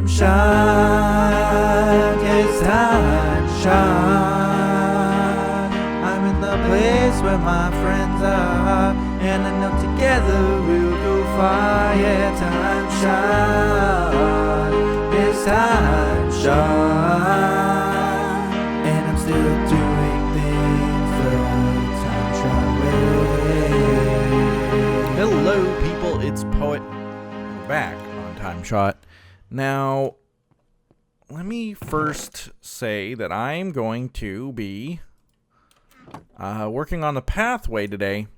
TimeShot, yes, TimeShot. I'm in the place where my friends are, and I know together we'll go far. Yeah, TimeShot, yes, TimeShot. And I'm still doing things the TimeShot way. Hello, people. It's Poet. We're back on TimeShot. Now, let me first say that I'm going to be working on the pathway today.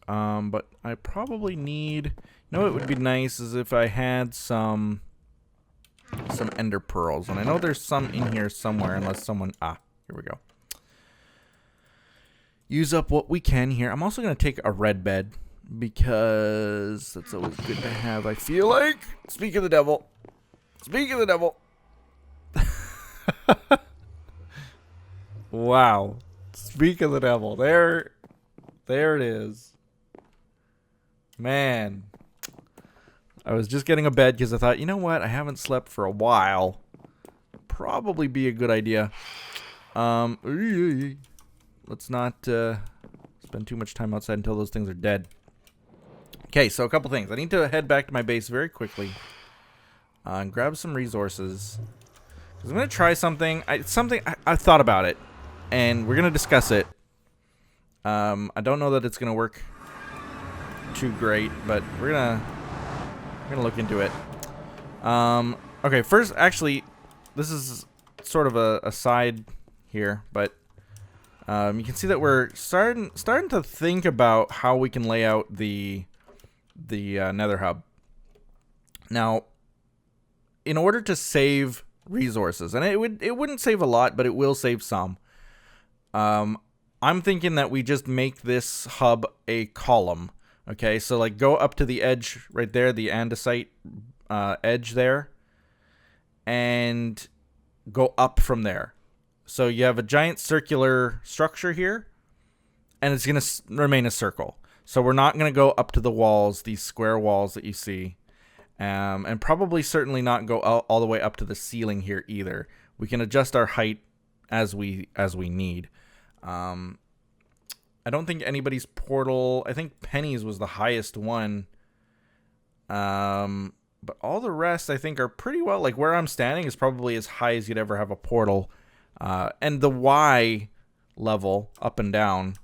But I probably need... You know what would be nice is if I had some ender pearls. And I know there's some in here somewhere, unless someone... Ah, here we go. Use up what we can here. I'm also going to take a red bed, because that's always good to have, I feel like. Speak of the devil. Speak of the devil. Wow. Speak of the devil. There it is. Man. I was just getting a bed because I thought, you know what? I haven't slept for a while. Probably be a good idea. Let's not spend too much time outside until those things are dead. Okay, so a couple things. I need to head back to my base very quickly and grab some resources. Because I'm going to try something. I thought about it, and we're going to discuss it. I don't know that it's going to work too great, but we're gonna look into it. Okay, first, actually, this is sort of a side here, but you can see that we're starting to think about how we can lay out the Nether hub. Now, in order to save resources, and it wouldn't save a lot, but it will save some. I'm thinking that we just make this hub a column. Okay, so like go up to the edge right there, the andesite edge there, and go up from there. So you have a giant circular structure here, and it's going to remain a circle. So we're not going to go up to the walls, these square walls that you see, and probably certainly not go all the way up to the ceiling here either. We can adjust our height as we need. I don't think anybody's portal... I think Penny's was the highest one. But all the rest, I think, are pretty well... Like, where I'm standing is probably as high as you'd ever have a portal. And the Y level, up and down,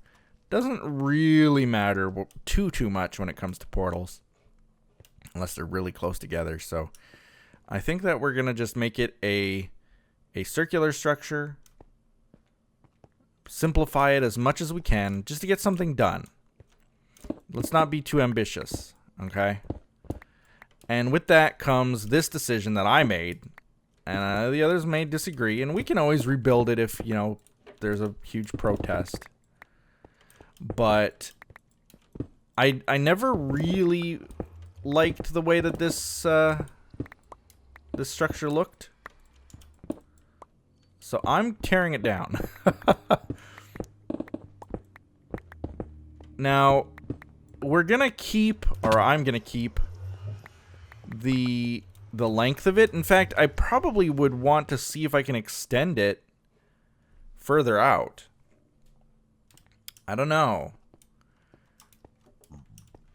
doesn't really matter too much when it comes to portals. Unless they're really close together. So, I think that we're going to just make it a circular structure. Simplify it as much as we can just to get something done. Let's not be too ambitious, okay? And with that comes this decision that I made, and the others may disagree, and we can always rebuild it if, you know, there's a huge protest. But I never really liked the way that this structure looked. So I'm tearing it down. Now, we're going to keep, or I'm going to keep, the length of it. In fact, I probably would want to see if I can extend it further out. I don't know.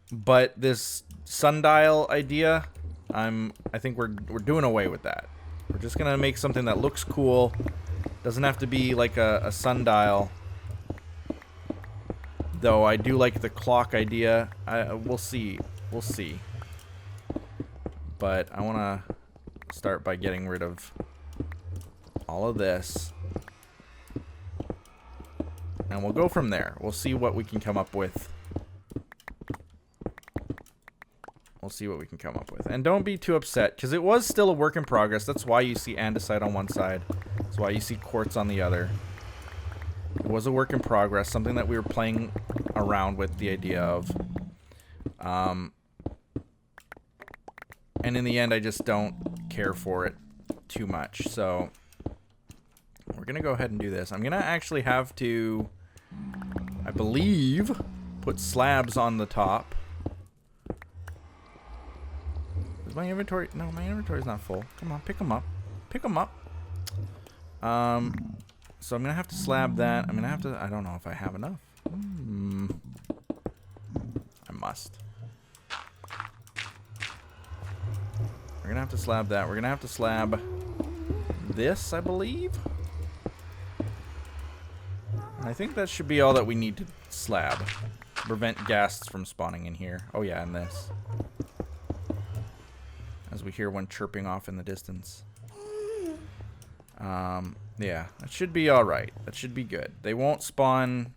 But this sundial idea, I think we're doing away with that. We're just going to make something that looks cool. Doesn't have to be like a sundial. Though I do like the clock idea. We'll see. We'll see. But I want to start by getting rid of all of this. And we'll go from there. We'll see what we can come up with. We'll see what we can come up with. And don't be too upset, because it was still a work in progress. That's why you see andesite on one side. That's why you see quartz on the other. It was a work in progress, something that we were playing around with the idea of. And in the end, I just don't care for it too much. So we're going to go ahead and do this. I'm going to actually have to, I believe, put slabs on the top. my inventory... No, my inventory's not full. Come on, pick them up. Pick them up. So I'm going to have to slab that. I'm going to have to... I don't know if I have enough. I must. We're going to have to slab that. We're going to have to slab this, I believe. I think that should be all that we need to slab. Prevent ghasts from spawning in here. Oh yeah, and this. As we hear one chirping off in the distance. Yeah, that should be alright. That should be good. They won't spawn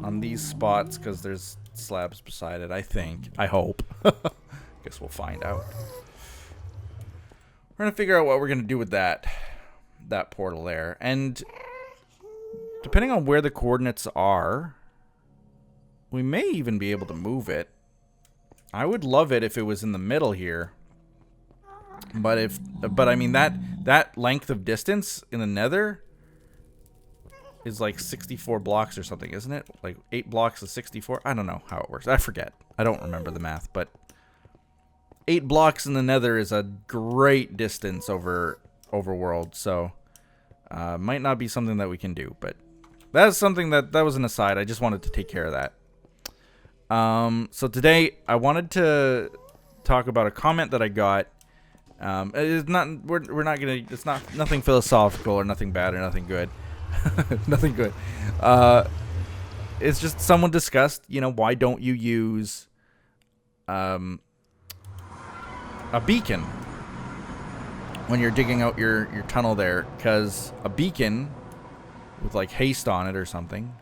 on these spots because there's slabs beside it, I think. I hope. Guess we'll find out. We're going to figure out what we're going to do with that portal there. And depending on where the coordinates are, we may even be able to move it. I would love it if it was in the middle here. But I mean that length of distance in the nether is like 64 blocks or something, isn't it? Like 8 blocks is 64. I don't know how it works. I forget. I don't remember the math, but 8 blocks in the nether is a great distance over world, so might not be something that we can do, but that is something that was an aside. I just wanted to take care of that. So today I wanted to talk about a comment that I got. It's not we're not gonna. It's not nothing philosophical or nothing bad or nothing good. Nothing good. It's just someone discussed. You know, why don't you use a beacon when you're digging out your tunnel there? Because a beacon with like haste on it or something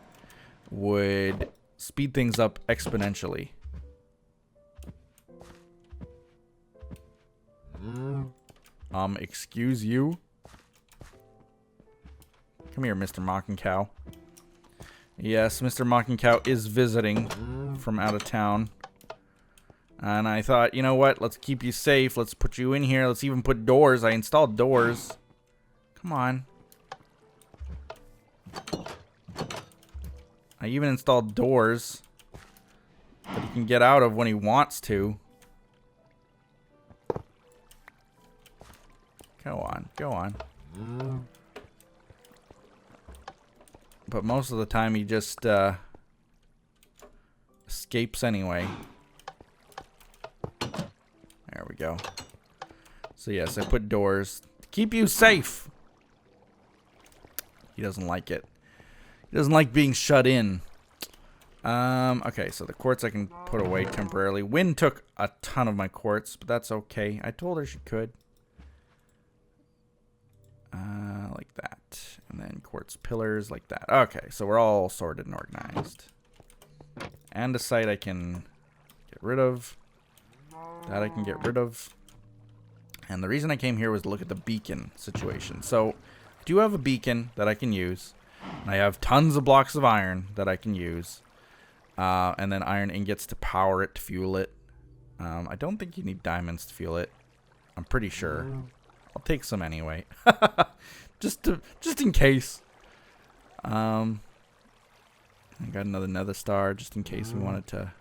would speed things up exponentially. Excuse you? Come here, Mr. Mocking Cow. Yes, Mr. Mocking Cow is visiting from out of town. And I thought, you know what? Let's keep you safe. Let's put you in here. Let's even put doors. I installed doors. Come on. I even installed doors that he can get out of when he wants to. Go on, go on. But most of the time he just escapes anyway. There we go. So yes, I put doors to keep you safe. He doesn't like it. He doesn't like being shut in. Okay, so the quartz I can put away temporarily. Wind took a ton of my quartz, but that's okay. I told her she could. Like that. And then quartz pillars like that. Okay, so we're all sorted and organized. And a site I can get rid of. That I can get rid of. And the reason I came here was to look at the beacon situation. So, I do have a beacon that I can use. I have tons of blocks of iron that I can use. And then iron ingots to power it, to fuel it. I don't think you need diamonds to fuel it. I'm pretty sure. I'll take some anyway. just in case. I got another nether star just in case we wanted to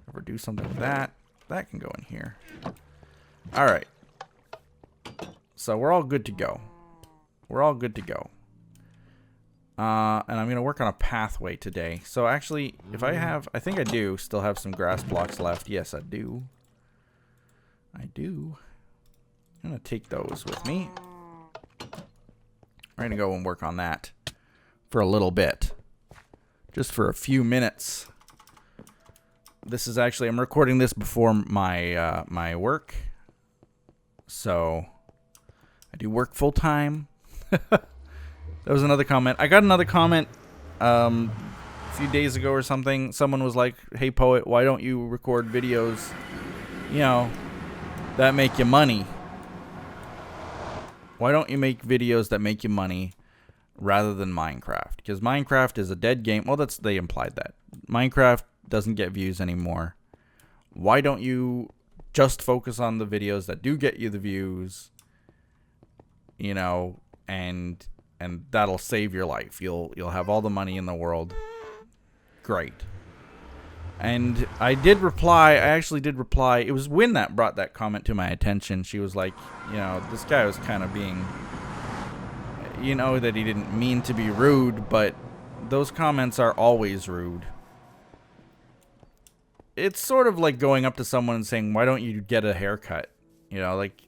ever do something with that. That can go in here. Alright. So we're all good to go. We're all good to go. And I'm going to work on a pathway today. So actually, if I think I do still have some grass blocks left. Yes, I do. I do. I'm going to take those with me. We're going to go and work on that for a little bit. Just for a few minutes. This is actually, I'm recording this before my my work. So, I do work full time. That was another comment. I got another comment a few days ago or something. Someone was like, hey, Poet, why don't you record videos, you know, that make you money? Why don't you make videos that make you money rather than Minecraft? Because Minecraft is a dead game. Well, they implied that. Minecraft doesn't get views anymore. Why don't you just focus on the videos that do get you the views, you know, and that'll save your life. You'll have all the money in the world. Great. And I did reply. I actually did reply. It was Win that brought that comment to my attention. She was like, you know, this guy was kind of being, you know, that he didn't mean to be rude, but those comments are always rude. It's sort of like going up to someone and saying, why don't you get a haircut? You know, like,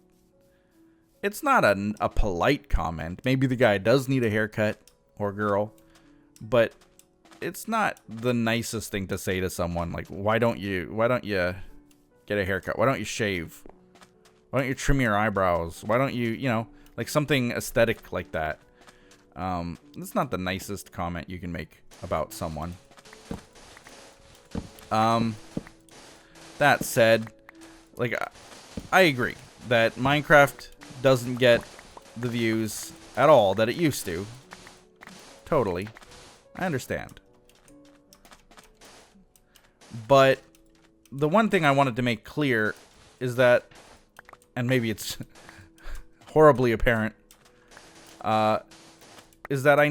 it's not a polite comment. Maybe the guy does need a haircut, or girl, but it's not the nicest thing to say to someone. Like, why don't you get a haircut? Why don't you shave? Why don't you trim your eyebrows? Why don't you know, like something aesthetic like that. It's not the nicest comment you can make about someone. That said, like, I agree that Minecraft doesn't get the views at all that it used to. Totally. I understand. But the one thing I wanted to make clear is that, and maybe it's horribly apparent, is that I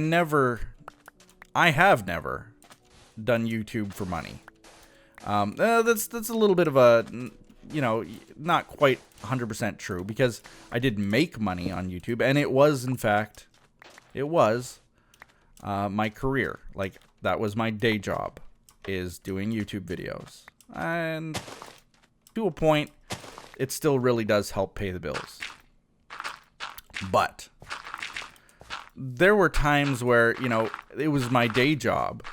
have never done YouTube for money. That's a little bit of a, you know, not quite 100% true, because I did make money on YouTube, and it was, in fact, my career. Like, that was my day job, is doing YouTube videos. And to a point, it still really does help pay the bills. But there were times where, you know, it was my day job.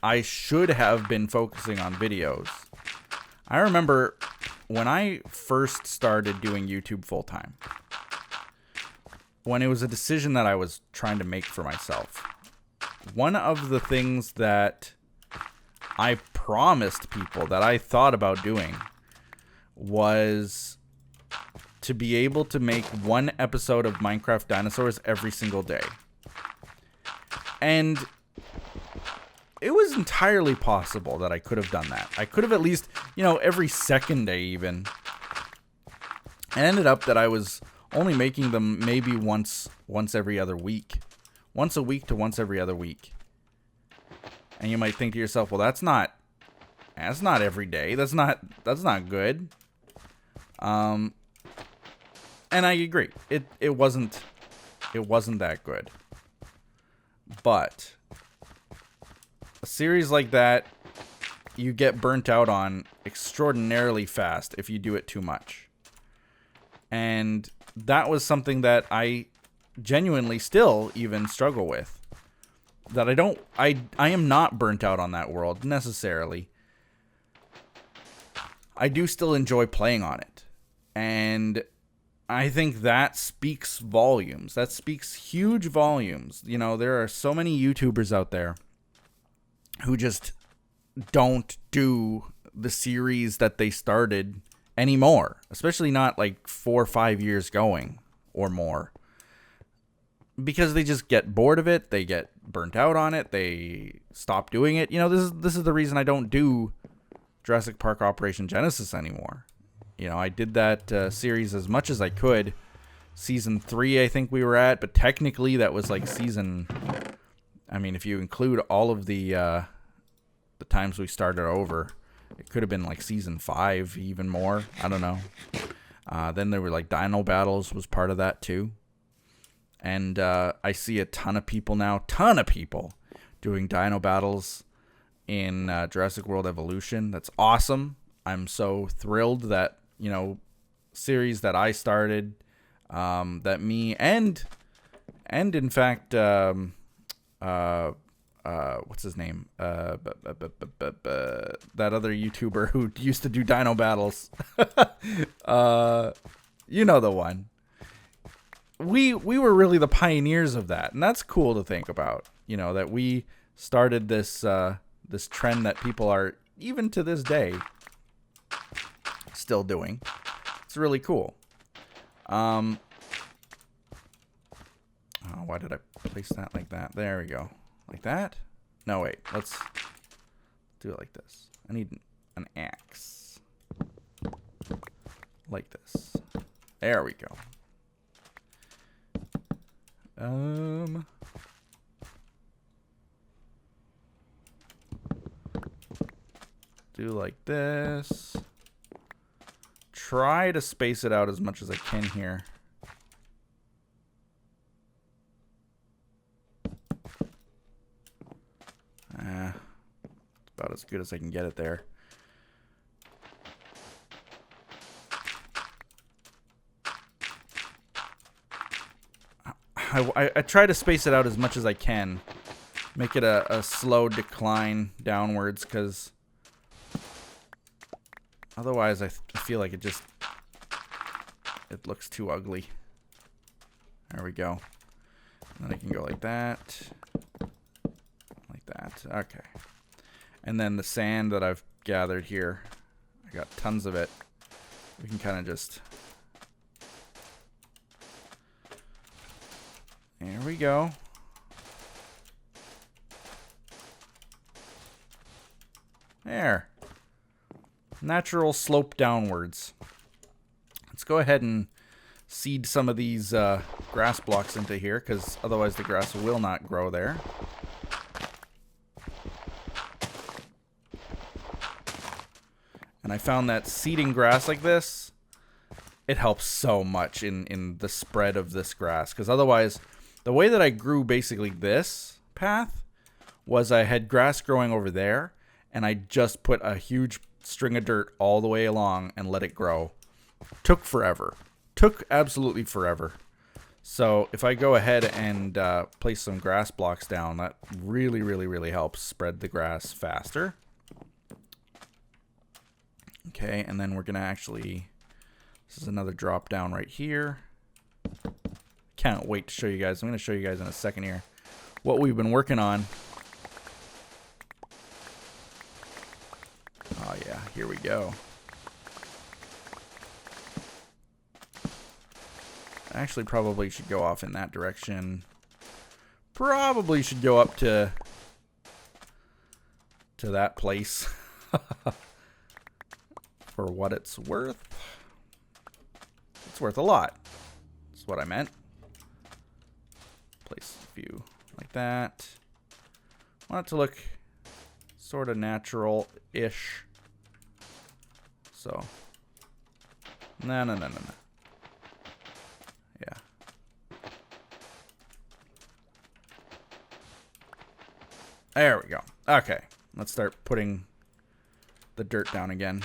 I should have been focusing on videos. I remember when I first started doing YouTube full time, when it was a decision that I was trying to make for myself, one of the things that I promised people that I thought about doing was to be able to make one episode of Minecraft Dinosaurs every single day. And it was entirely possible that I could have done that. I could have at least, you know, every second day even. It ended up that I was only making them maybe once every other week. Once a week to once every other week. And you might think to yourself, well, that's not every day. That's not good. And I agree. It wasn't that good. But a series like that, you get burnt out on extraordinarily fast if you do it too much. And that was something that I genuinely still even struggle with. That I am not burnt out on that world necessarily. I do still enjoy playing on it. And I think that speaks volumes. That speaks huge volumes. You know, there are so many YouTubers out there who just don't do the series that they started anymore. Especially not like 4 or 5 years going or more. Because they just get bored of it. They get burnt out on it. They stop doing it. You know, this is the reason I don't do Jurassic Park Operation Genesis anymore. You know, I did that series as much as I could. Season 3, I think we were at. But technically, that was like season... I mean, if you include all of the times we started over, it could have been like season 5, even more. I don't know. Then there were like Dino Battles was part of that too. And I see a ton of people now, doing Dino Battles in Jurassic World Evolution. That's awesome. I'm so thrilled that, you know, series that I started, that me and in fact, what's his name? That other YouTuber who used to do Dino Battles. You know the one. We were really the pioneers of that, and that's cool to think about. You know, that we started this this trend that people are, even to this day, still doing. It's really cool. Oh, why did I place that like that? There we go. Like that? No, wait. Let's do it like this. I need an axe. Like this. There we go. do like this. Try to space it out as much as I can here. It's about as good as I can get it there. I try to space it out as much as I can. Make it a slow decline downwards, because otherwise I feel like it looks too ugly. There we go. And then I can go like that. Like that. Okay. And then the sand that I've gathered here, I got tons of it. We can kind of just... There we go. There. Natural slope downwards. Let's go ahead and seed some of these grass blocks into here, because otherwise the grass will not grow there. And I found that seeding grass like this, it helps so much in the spread of this grass, because otherwise... The way that I grew basically this path was I had grass growing over there, and I just put a huge string of dirt all the way along and let it grow. Took forever. Took absolutely forever. So if I go ahead and place some grass blocks down, that really, really, really helps spread the grass faster. Okay, and then we're going to actually... This is another drop down right here. Can't wait to show you guys. I'm going to show you guys in a second here what we've been working on. Oh yeah, here we go. Actually probably should go off in that direction. Probably should go up to that place. For what it's worth. It's worth a lot. That's what I meant. Place a few like that. Want it to look sort of natural-ish. So, no. Yeah. There we go. Okay, let's start putting the dirt down again.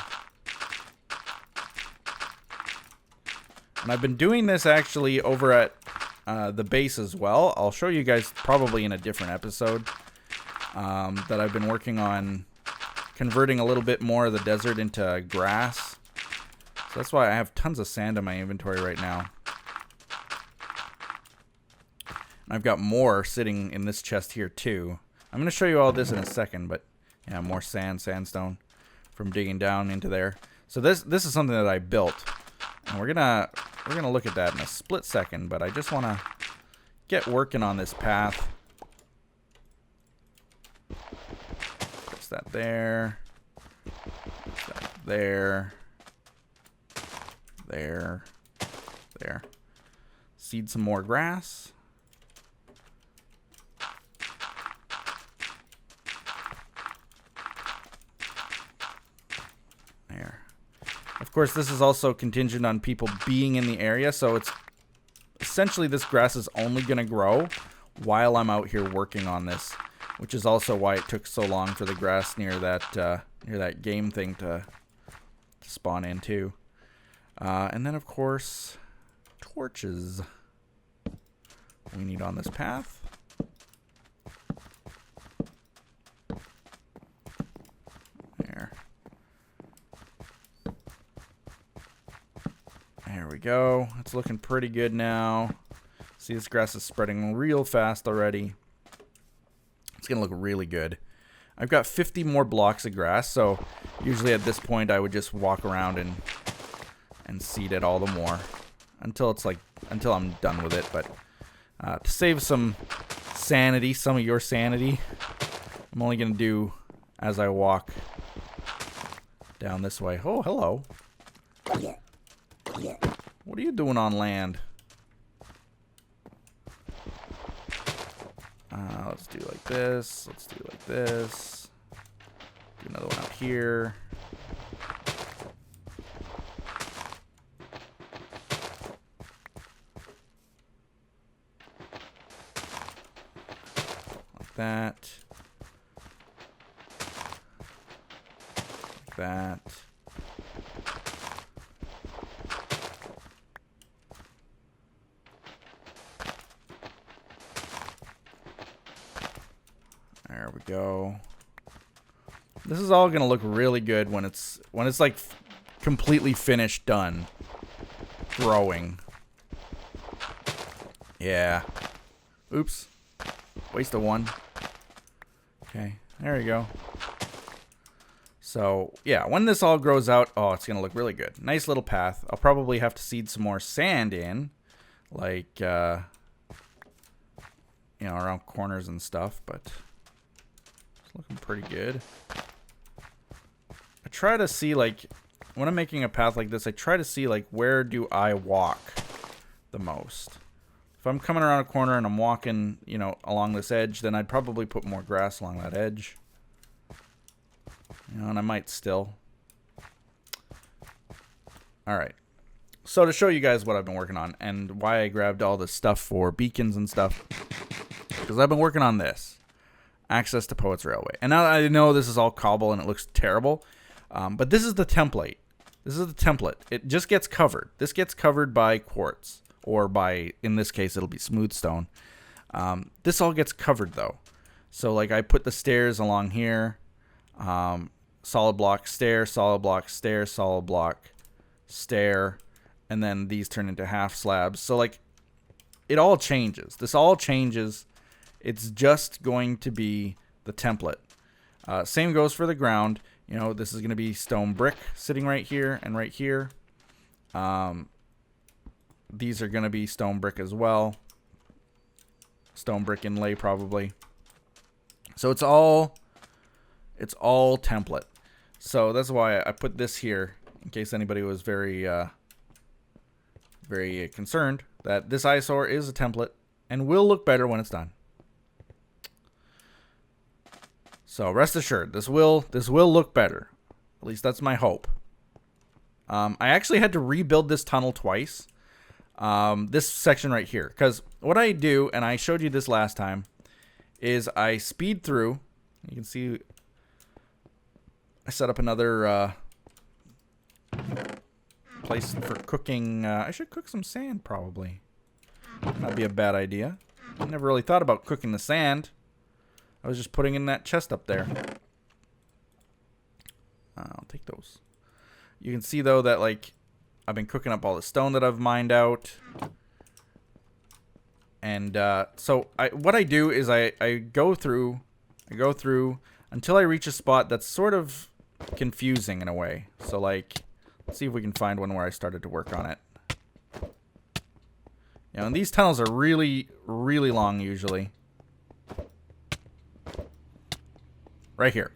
And I've been doing this actually over at the base as well. I'll show you guys probably in a different episode that I've been working on converting a little bit more of the desert into grass. So that's why I have tons of sand in my inventory right now. And I've got more sitting in this chest here too. I'm going to show you all this in a second, but yeah, more sandstone from digging down into there. So this is something that I built. And we're gonna look at that in a split second, but I just want to get working on this path. Place that there. Place that there. There. There. Seed some more grass. There. Of course, this is also contingent on people being in the area, so it's essentially this grass is only going to grow while I'm out here working on this, which is also why it took so long for the grass near that game thing to spawn in too. And then, of course, torches we need on this path. There. There we go. It's looking pretty good now. See, this grass is spreading real fast already. It's going to look really good. I've got 50 more blocks of grass, so usually at this point I would just walk around and seed it all the more until I'm done with it. But to save some sanity, some of your sanity, I'm only going to do as I walk down this way. Oh, hello. What are you doing on land? Let's do like this. Let's do like this. Do another one out here. that. Like that. There we go. This is all gonna look really good when it's like completely finished, done growing. Yeah. Oops. Waste of one. Okay, there you go. So yeah, when this all grows out, oh, it's gonna look really good. Nice little path. I'll probably have to seed some more sand in, like you know, around corners and stuff, but it's looking pretty good. I try to see, like, when I'm making a path like this, I try to see, like, where do I walk the most. If I'm coming around a corner and I'm walking, you know, along this edge, then I'd probably put more grass along that edge. You know, and I might still. Alright. So to show you guys what I've been working on and why I grabbed all this stuff for beacons and stuff, because I've been working on this. Access to Poets Railway. And now I know this is all cobble and it looks terrible. But this is the template. This is the template. It just gets covered. This gets covered by quartz. Or by, in this case, it'll be smooth stone. This all gets covered, though. So, like, I put the stairs along here. Solid block, stair, solid block, stair, solid block, stair. And then these turn into half slabs. So, like, it all changes. This all changes. It's just going to be the template. Same goes for the ground. You know, this is going to be stone brick sitting right here and right here. These are going to be stone brick as well. Stone brick inlay probably. So it's all template. So that's why I put this here in case anybody was very concerned that this eyesore is a template and will look better when it's done. So rest assured, this will look better. At least that's my hope. I actually had to rebuild this tunnel twice. This section right here, because what I do, and I showed you this last time, is I speed through. You can see I set up another place for cooking. I should cook some sand probably. That'd be a bad idea. I never really thought about cooking the sand. I was just putting in that chest up there. I'll take those. You can see though that, like, I've been cooking up all the stone that I've mined out. And so what I do is I go through until I reach a spot that's sort of confusing in a way. So, like, let's see if we can find one where I started to work on it. You know, and these tunnels are really, really long usually. Right here.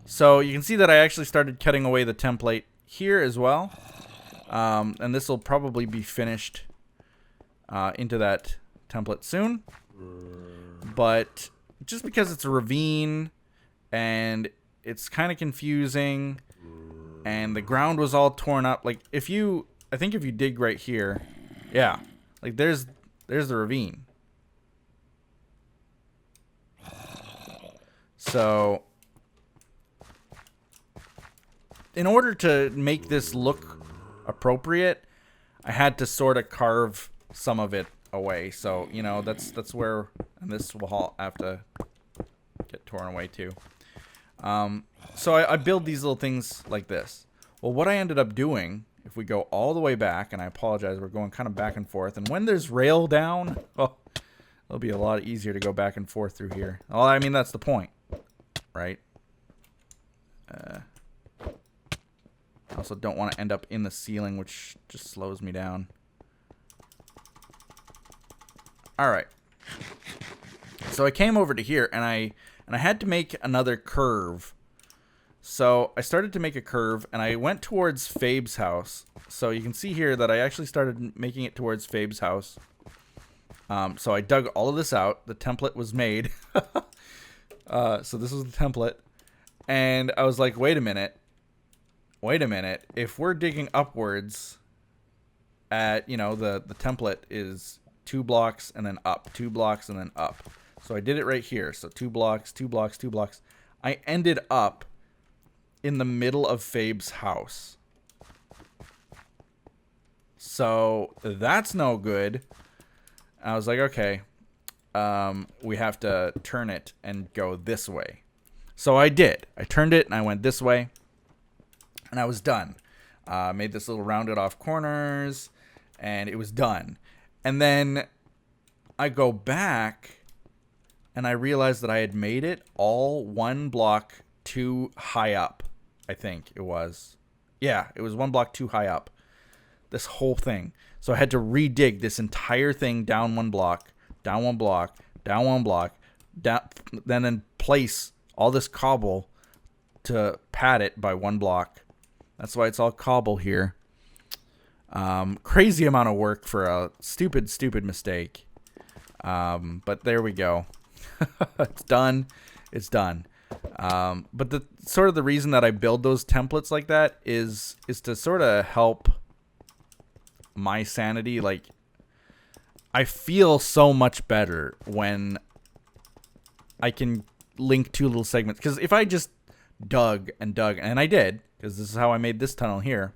So you can see that I actually started cutting away the template here as well. And this will probably be finished into that template soon. But just because it's a ravine and it's kind of confusing and the ground was all torn up, like I think if you dig right here, yeah, like there's the ravine. So in order to make this look appropriate, I had to sort of carve some of it away. So, you know, that's where, and this will all have to get torn away too. So I build these little things like this. Well, what I ended up doing, if we go all the way back, and I apologize, we're going kind of back and forth, and when there's rail down, oh, it'll be a lot easier to go back and forth through here. Well, I mean, that's the point, right? I also don't want to end up in the ceiling, which just slows me down. All right. So I came over to here, and I had to make another curve. So I started to make a curve, and I went towards Fabe's house. So you can see here that I actually started making it towards Fabe's house. So I dug all of this out. The template was made. So this was the template. And I was like, wait a minute. If we're digging upwards at, you know, the template is 2 blocks and then up, 2 blocks and then up. So I did it right here. So 2 blocks, 2 blocks, 2 blocks. I ended up in the middle of Fabe's house. So that's no good. I was like, okay, we have to turn it and go this way. So I did. I turned it and I went this way. And I was done. Made this little rounded off corners. And it was done. And then I go back and I realized that I had made it all 1 block too high up. I think it was. Yeah, it was 1 block too high up. This whole thing. So I had to redig this entire thing down 1 block, down 1 block, down 1 block, down, then place all this cobble to pad it by 1 block. That's why it's all cobble here. Crazy amount of work for a stupid mistake. But there we go. It's done. It's done. But the sort of the reason that I build those templates like that is to sort of help my sanity. Like, I feel so much better when I can link 2 little segments. Because if I just dug, and I did, because this is how I made this tunnel here.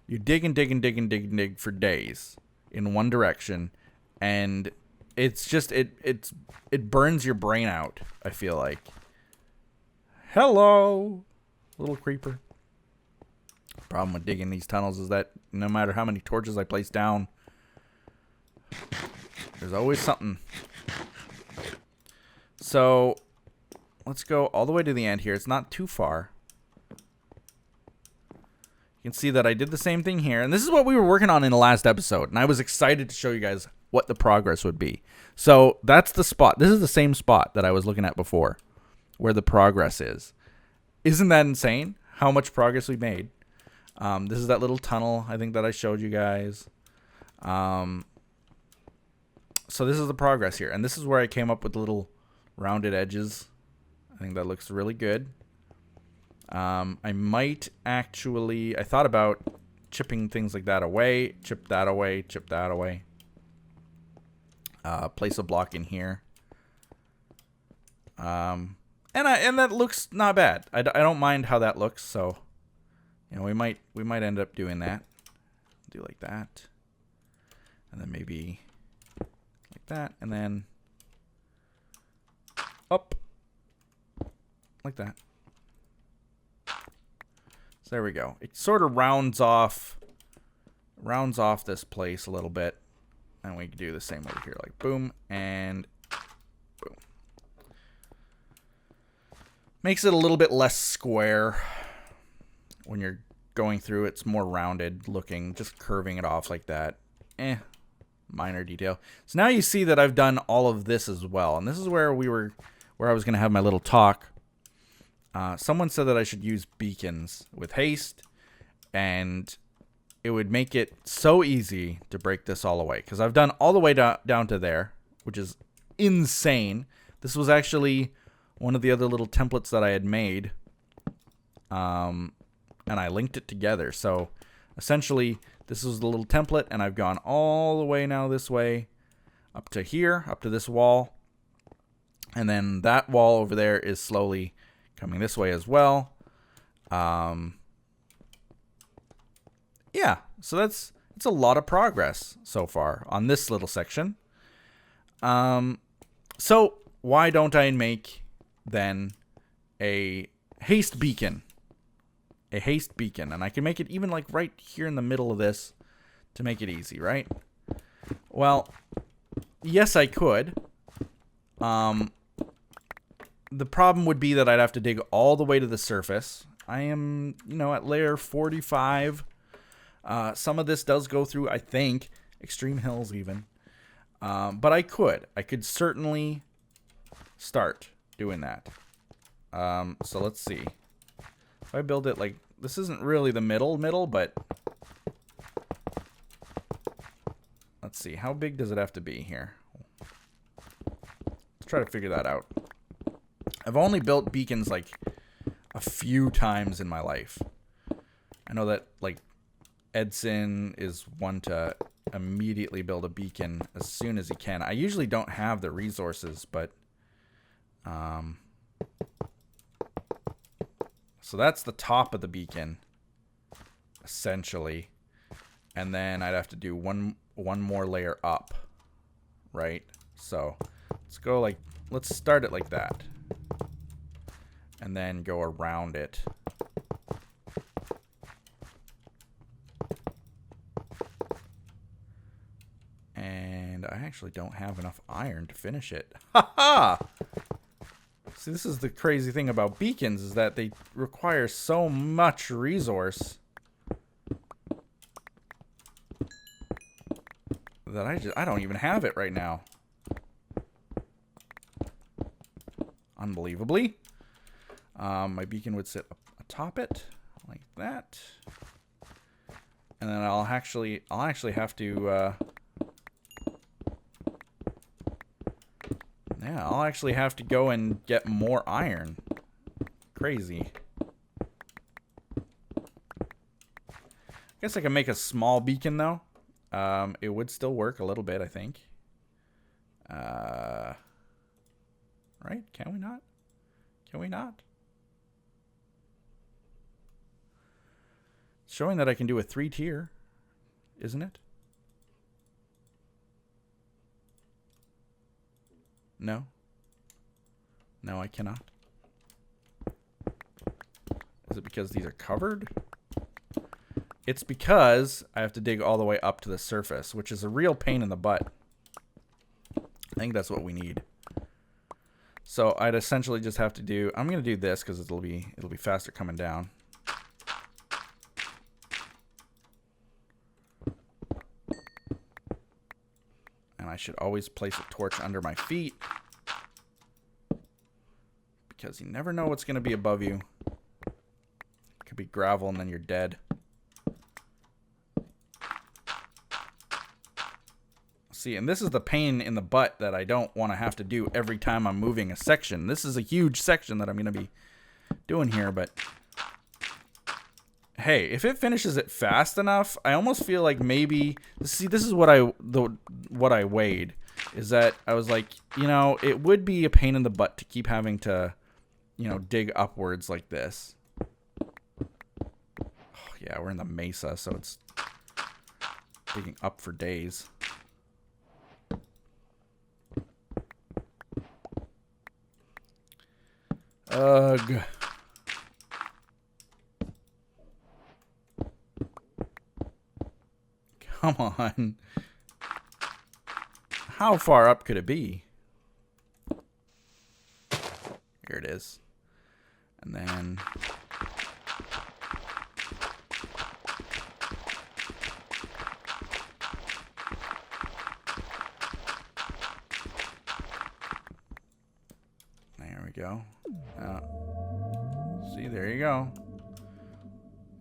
You dig and dig and dig and dig and dig for days in one direction, and it's just it burns your brain out, I feel like. Hello, little creeper. Problem with digging these tunnels is that no matter how many torches I place down, there's always something. So let's go all the way to the end here. It's not too far. You can see that I did the same thing here. And this is what we were working on in the last episode. And I was excited to show you guys what the progress would be. So that's the spot. This is the same spot that I was looking at before, where the progress is. Isn't that insane? How much progress we made. This is that little tunnel, I think, that I showed you guys. So this is the progress here. And this is where I came up with the little rounded edges. I think that looks really good. I might actually... I thought about chipping things like that away. Chip that away. Chip that away. Place a block in here. And that looks not bad. I don't mind how that looks, so... You know, we might end up doing that. Do like that. And then maybe like that. And then up. Like that. So there we go. It sort of rounds off this place a little bit. And we can do the same over here. Like boom and boom. Makes it a little bit less square. When you're going through, it's more rounded looking, just curving it off like that. Minor detail. So now you see that I've done all of this as well. And this is where I was going to have my little talk. Someone said that I should use beacons with haste, and it would make it so easy to break this all away. Because I've done all the way down to there, which is insane. This was actually one of the other little templates that I had made. And I linked it together. So essentially, this is the little template, and I've gone all the way now this way, up to here, up to this wall. And then that wall over there is slowly coming this way as well. Yeah, so it's a lot of progress so far on this little section. So why don't I make then a haste beacon? A haste beacon, and I can make it even like right here in the middle of this to make it easy, right? Well, yes, I could. The problem would be that I'd have to dig all the way to the surface. I am, at layer 45. Some of this does go through, I think, extreme hills even. But I could certainly start doing that. So let's see. If I build it like, this isn't really the middle, but let's see, how big does it have to be here? Let's try to figure that out. I've only built beacons like a few times in my life. I know that like Edson is one to immediately build a beacon as soon as he can. I usually don't have the resources, but so that's the top of the beacon, essentially. And then I'd have to do one more layer up, right? So let's start it like that. And then go around it. And I actually don't have enough iron to finish it. Ha ha! See, this is the crazy thing about beacons, is that they require so much resource that I don't even have it right now. Unbelievably. My beacon would sit atop it like that. And then I'll actually have to yeah, I'll actually have to go and get more iron. Crazy. I guess I can make a small beacon though. It would still work a little bit, I think. Right? Can we not? Can we not? It's showing that I can do a 3-tier, isn't it? No. No, I cannot. Is it because these are covered? It's because I have to dig all the way up to the surface, which is a real pain in the butt. I think that's what we need. So I'd essentially just have to do, I'm going to do this because it'll be faster coming down. And I should always place a torch under my feet, because you never know what's going to be above you. It could be gravel and then you're dead. See, and this is the pain in the butt that I don't want to have to do every time I'm moving a section. This is a huge section that I'm going to be doing here, but hey, if it finishes it fast enough, I almost feel like maybe, see, this is what I weighed, is that I was like, you know, it would be a pain in the butt to keep having to, you know, dig upwards like this. Oh, yeah, we're in the mesa, so it's digging up for days. Ugh. Come on. How far up could it be? Here it is. And then there we go. See, there you go.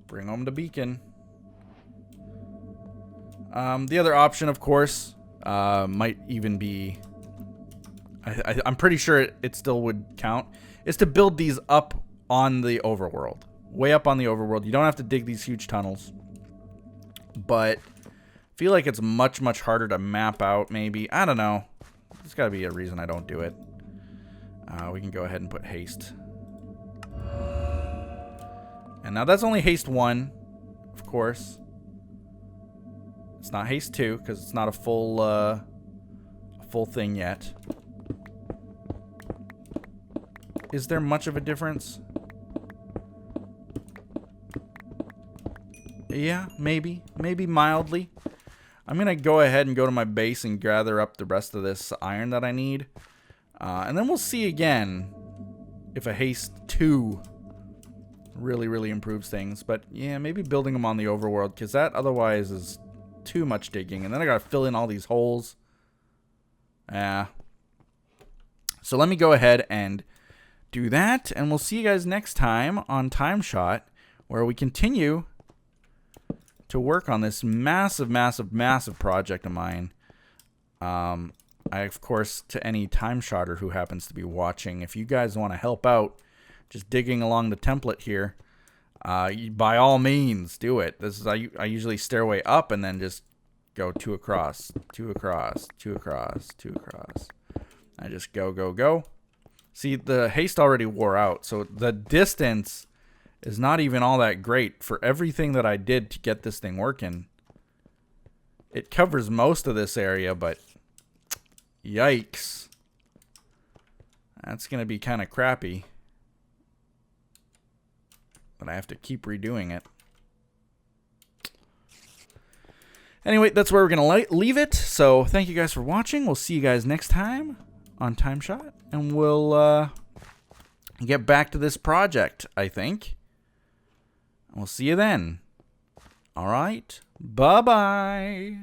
Bring home the beacon. The other option, of course, might even be, I'm pretty sure it still would count, is to build these up on the overworld. Way up on the overworld. You don't have to dig these huge tunnels. But I feel like it's much, much harder to map out, maybe. I don't know. There's got to be a reason I don't do it. We can go ahead and put haste. And now that's only haste 1, of course. It's not haste 2 because it's not a full thing yet. Is there much of a difference? Yeah, maybe mildly. I'm gonna go ahead and go to my base and gather up the rest of this iron that I need, and then we'll see again if a haste 2 really improves things. But yeah, maybe building them on the overworld, because that otherwise is too much digging, and then I gotta fill in all these holes. So let me go ahead and do that, and we'll see you guys next time on TimeShot, where we continue to work on this massive project of mine. I, of course, to any TimeShotter who happens to be watching, if you guys want to help out just digging along the template here, by all means do it. This is I usually stairway up and then just go 2 across, 2 across, 2 across, 2 across. I just go, go, go. See, the haste already wore out, so the distance is not even all that great for everything that I did to get this thing working. It covers most of this area, but yikes. That's going to be kind of crappy. But I have to keep redoing it. Anyway, that's where we're going to leave it. So thank you guys for watching. We'll see you guys next time on TimeShot. And we'll get back to this project, I think. We'll see you then. All right. Bye-bye.